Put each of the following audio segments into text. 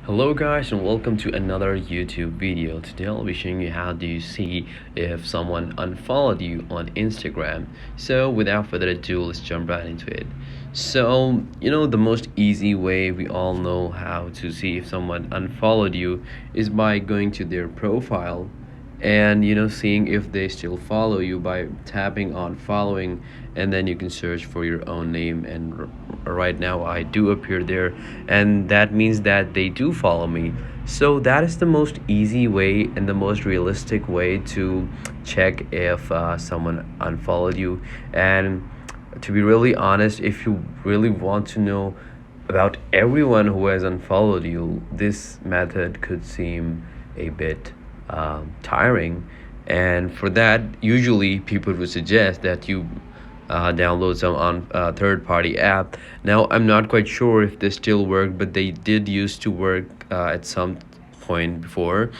Hello guys and welcome to another YouTube video. Today I'll be showing you how do you see if someone unfollowed you on Instagram. So without further ado, let's jump right into it. So the most easy way we all know how to see if someone unfollowed you is by going to their profile and seeing if they still follow you by tapping on following, and then you can search for your own name, and right now I do appear there, and that means that they do follow me. So that is the most easy way and the most realistic way to check if someone unfollowed you. And to be really honest, if you really want to know about everyone who has unfollowed you, this method could seem a bit tiring. And for that, usually people would suggest that you download some on third-party app. Now, I'm not quite sure if they still work, but they did used to work at some point before.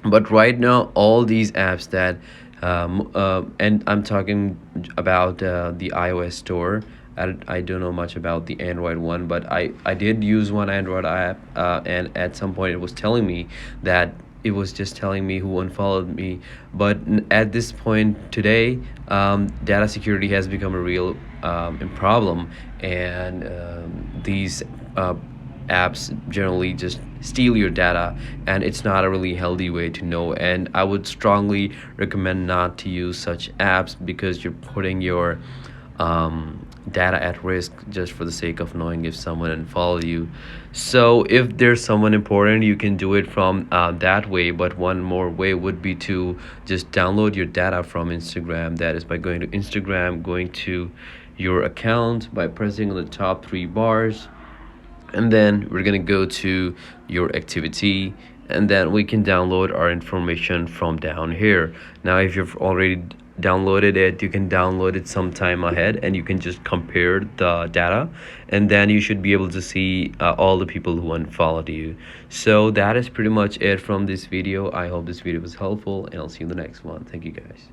But right now, all these apps that and I'm talking about the iOS store. I don't know much about the Android one, but I did use one Android app, and at some point it was telling me that it was just telling me who unfollowed me. But at this point today, data security has become a real problem, and these apps generally just steal your data, and it's not a really healthy way to know. And I would strongly recommend not to use such apps because you're putting your data at risk just for the sake of knowing if someone unfollow you. So if there's someone important, you can do it from that way, but one more way would be to just download your data from Instagram. That is by going to Instagram, going to your account by pressing on the top three bars, and then we're gonna go to your activity, and then we can download our information from down here. Now if you've already downloaded it, you can download it sometime ahead, and you can just compare the data, and then you should be able to see all the people who unfollowed you. So that is pretty much it from this video. I hope this video was helpful, and I'll see you in the next one. Thank you guys.